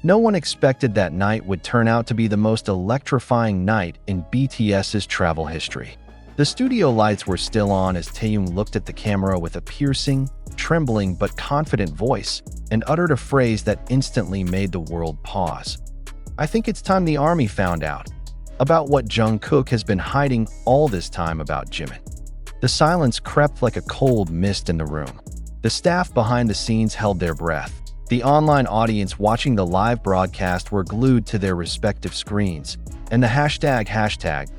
No one expected that night would turn out to be the most electrifying night in BTS's travel history. The studio lights were still on as Taehyung looked at the camera with a piercing, trembling but confident voice and uttered a phrase that instantly made the world pause. "I think it's time the army found out about what Jungkook has been hiding all this time about Jimin." The silence crept like a cold mist in the room. The staff behind the scenes held their breath. The online audience watching the live broadcast were glued to their respective screens, and the hashtag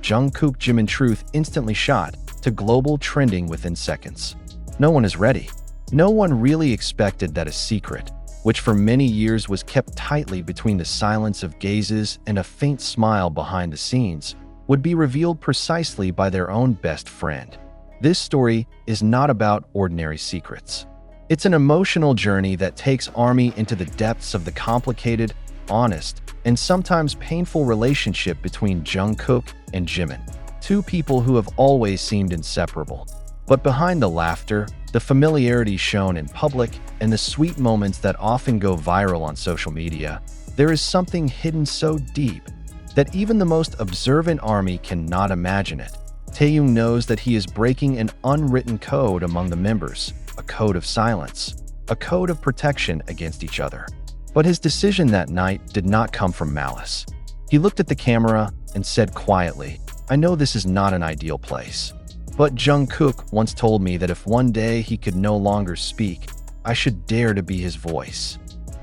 Jungkook Jimin Truth instantly shot to global trending within seconds. No one is ready. No one really expected that a secret, which for many years was kept tightly between the silence of gazes and a faint smile behind the scenes, would be revealed precisely by their own best friend. This story is not about ordinary secrets. It's an emotional journey that takes ARMY into the depths of the complicated, honest, and sometimes painful relationship between Jungkook and Jimin, two people who have always seemed inseparable. But behind the laughter, the familiarity shown in public, and the sweet moments that often go viral on social media, there is something hidden so deep that even the most observant ARMY cannot imagine it. Taehyung knows that he is breaking an unwritten code among the members, a code of silence, a code of protection against each other. But his decision that night did not come from malice. He looked at the camera and said quietly, "I know this is not an ideal place, but Jungkook once told me that if one day he could no longer speak, I should dare to be his voice."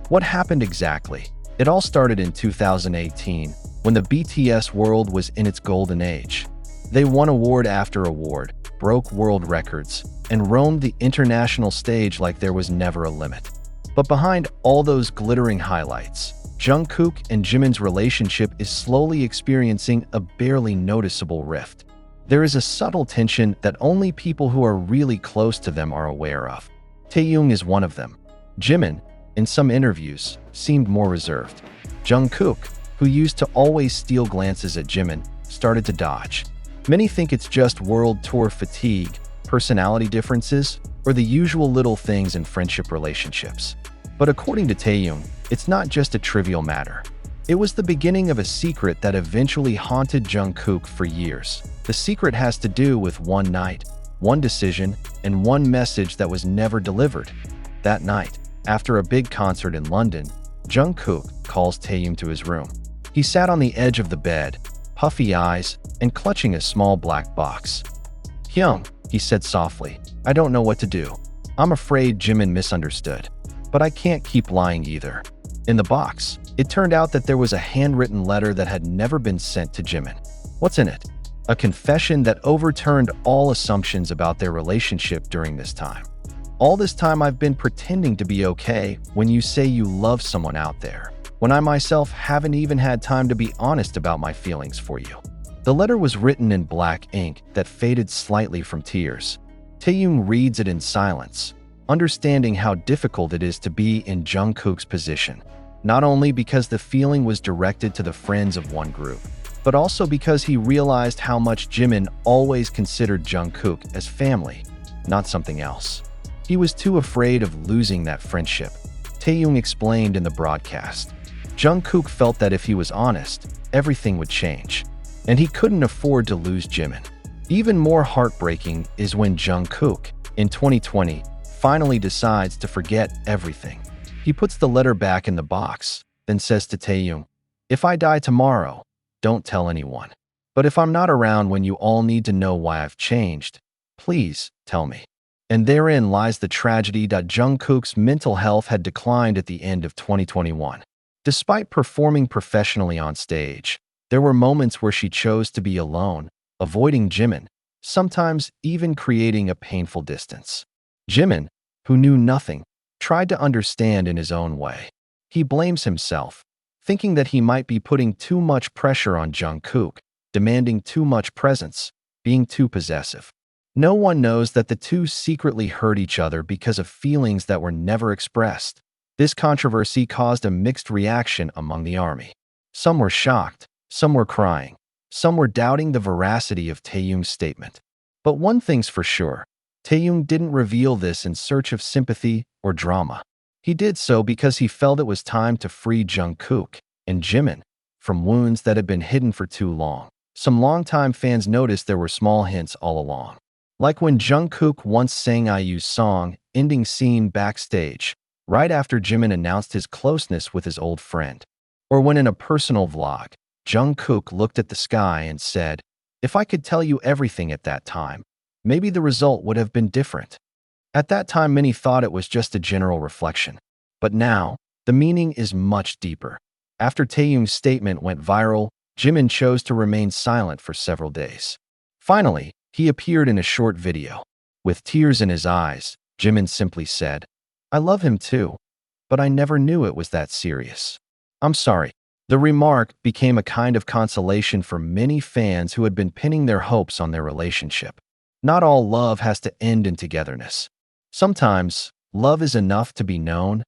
What happened exactly? It all started in 2018, when the BTS world was in its golden age. They won award after award, broke world records, and roamed the international stage like there was never a limit. But behind all those glittering highlights, Jungkook and Jimin's relationship is slowly experiencing a barely noticeable rift. There is a subtle tension that only people who are really close to them are aware of. Taehyung is one of them. Jimin, in some interviews, seemed more reserved. Jungkook, who used to always steal glances at Jimin, started to dodge. Many think it's just world tour fatigue, personality differences, or the usual little things in friendship relationships. But according to Taehyung, it's not just a trivial matter. It was the beginning of a secret that eventually haunted Jungkook for years. The secret has to do with one night, one decision, and one message that was never delivered. That night, after a big concert in London, Jungkook calls Taehyung to his room. He sat on the edge of the bed, puffy eyes, and clutching a small black box. "Hyung," he said softly, "I don't know what to do. I'm afraid Jimin misunderstood. But I can't keep lying either." In the box, it turned out that there was a handwritten letter that had never been sent to Jimin. What's in it? A confession that overturned all assumptions about their relationship during this time. "All this time I've been pretending to be okay when you say you love someone out there, when I myself haven't even had time to be honest about my feelings for you." The letter was written in black ink that faded slightly from tears. Taehyung reads it in silence, understanding how difficult it is to be in Jungkook's position, not only because the feeling was directed to the friends of one group, but also because he realized how much Jimin always considered Jungkook as family, not something else. He was too afraid of losing that friendship, Taehyung explained in the broadcast. Jungkook felt that if he was honest, everything would change, and he couldn't afford to lose Jimin. Even more heartbreaking is when Jungkook, in 2020, finally decides to forget everything. He puts the letter back in the box, then says to Taehyung, "If I die tomorrow, don't tell anyone. But if I'm not around when you all need to know why I've changed, please tell me." And therein lies the tragedy that Jungkook's mental health had declined at the end of 2021. Despite performing professionally on stage, there were moments where she chose to be alone, avoiding Jimin, sometimes even creating a painful distance. Jimin, who knew nothing, tried to understand in his own way. He blames himself, thinking that he might be putting too much pressure on Jungkook, demanding too much presence, being too possessive. No one knows that the two secretly hurt each other because of feelings that were never expressed. This controversy caused a mixed reaction among the army. Some were shocked, some were crying, some were doubting the veracity of Taehyung's statement. But one thing's for sure, Taehyung didn't reveal this in search of sympathy or drama. He did so because he felt it was time to free Jungkook and Jimin from wounds that had been hidden for too long. Some longtime fans noticed there were small hints all along. Like when Jungkook once sang IU's song, ending scene backstage, right after Jimin announced his closeness with his old friend. Or when in a personal vlog, Jungkook looked at the sky and said, "If I could tell you everything at that time, maybe the result would have been different." At that time, many thought it was just a general reflection. But now, the meaning is much deeper. After Taehyung's statement went viral, Jimin chose to remain silent for several days. Finally, he appeared in a short video. With tears in his eyes, Jimin simply said, "I love him too, but I never knew it was that serious. I'm sorry." The remark became a kind of consolation for many fans who had been pinning their hopes on their relationship. Not all love has to end in togetherness. Sometimes, love is enough to be known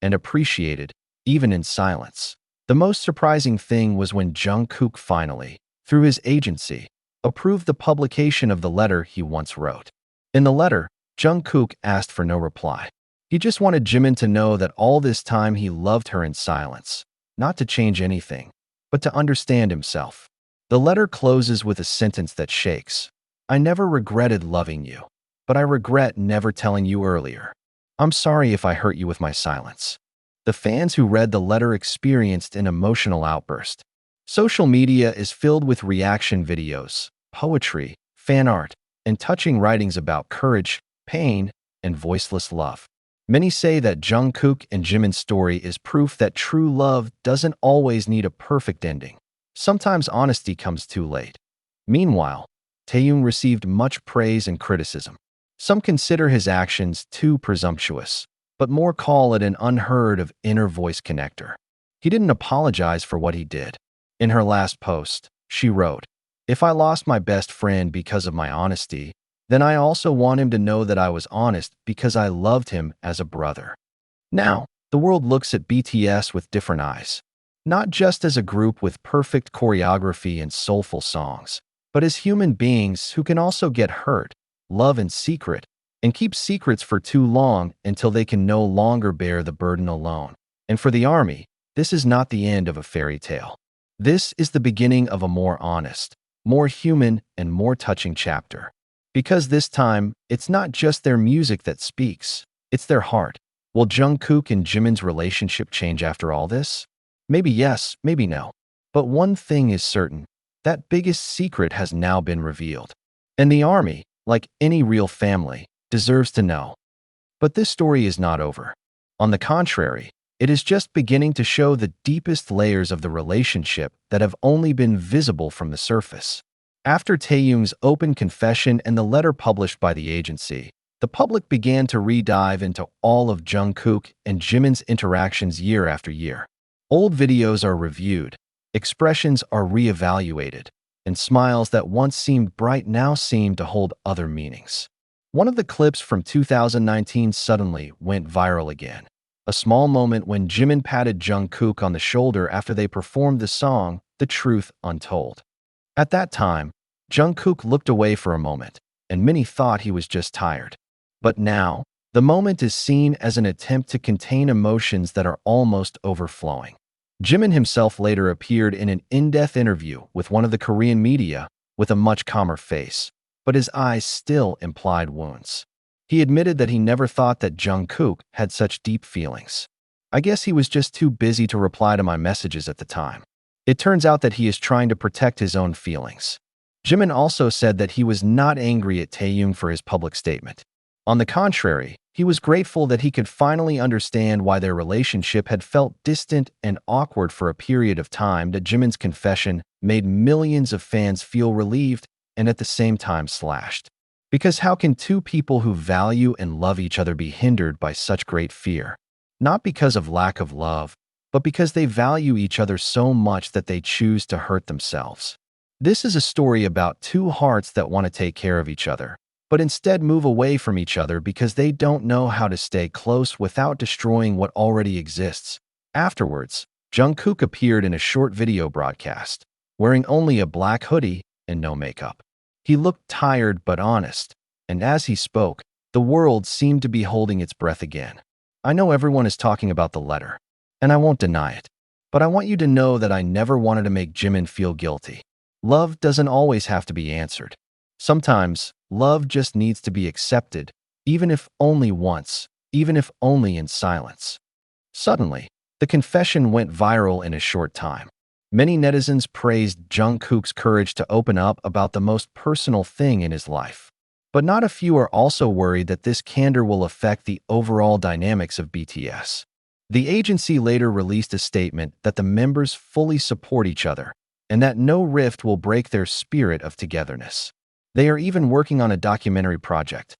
and appreciated, even in silence. The most surprising thing was when Jungkook finally, through his agency, approved the publication of the letter he once wrote. In the letter, Jungkook asked for no reply. He just wanted Jimin to know that all this time he loved her in silence, not to change anything, but to understand himself. The letter closes with a sentence that shakes. "I never regretted loving you, but I regret never telling you earlier. I'm sorry if I hurt you with my silence." The fans who read the letter experienced an emotional outburst. Social media is filled with reaction videos, poetry, fan art, and touching writings about courage, pain, and voiceless love. Many say that Jungkook and Jimin's story is proof that true love doesn't always need a perfect ending. Sometimes honesty comes too late. Meanwhile, Taehyung received much praise and criticism. Some consider his actions too presumptuous, but more call it an unheard of inner voice connector. He didn't apologize for what he did. In her last post, she wrote, "If I lost my best friend because of my honesty, then I also want him to know that I was honest because I loved him as a brother." Now, the world looks at BTS with different eyes. Not just as a group with perfect choreography and soulful songs, but as human beings who can also get hurt, love in secret, and keep secrets for too long until they can no longer bear the burden alone. And for the ARMY, this is not the end of a fairy tale. This is the beginning of a more honest, more human, and more touching chapter. Because this time, it's not just their music that speaks, it's their heart. Will Jungkook and Jimin's relationship change after all this? Maybe yes, maybe no. But one thing is certain, that biggest secret has now been revealed. And the ARMY, like any real family, deserves to know. But this story is not over. On the contrary, it is just beginning to show the deepest layers of the relationship that have only been visible from the surface. After Taehyung's open confession and the letter published by the agency, the public began to re-dive into all of Jungkook and Jimin's interactions year after year. Old videos are reviewed, expressions are re-evaluated, and smiles that once seemed bright now seem to hold other meanings. One of the clips from 2019 suddenly went viral again. A small moment when Jimin patted Jungkook on the shoulder after they performed the song, "The Truth Untold." At that time, Jungkook looked away for a moment, and many thought he was just tired. But now, the moment is seen as an attempt to contain emotions that are almost overflowing. Jimin himself later appeared in an in-depth interview with one of the Korean media with a much calmer face, but his eyes still implied wounds. He admitted that he never thought that Jungkook had such deep feelings. "I guess he was just too busy to reply to my messages at the time." It turns out that he is trying to protect his own feelings. Jimin also said that he was not angry at Taehyung for his public statement. On the contrary, he was grateful that he could finally understand why their relationship had felt distant and awkward for a period of time. That Jimin's confession made millions of fans feel relieved and at the same time slashed. Because how can two people who value and love each other be hindered by such great fear? Not because of lack of love, but because they value each other so much that they choose to hurt themselves. This is a story about two hearts that want to take care of each other, but instead move away from each other because they don't know how to stay close without destroying what already exists. Afterwards, Jungkook appeared in a short video broadcast, wearing only a black hoodie and no makeup. He looked tired but honest, and as he spoke, the world seemed to be holding its breath again. I know everyone is talking about the letter, and I won't deny it. But I want you to know that I never wanted to make Jimin feel guilty. Love doesn't always have to be answered. Sometimes, love just needs to be accepted, even if only once, even if only in silence. Suddenly, the confession went viral in a short time. Many netizens praised Jungkook's courage to open up about the most personal thing in his life. But not a few are also worried that this candor will affect the overall dynamics of BTS. The agency later released a statement that the members fully support each other and that no rift will break their spirit of togetherness. They are even working on a documentary project,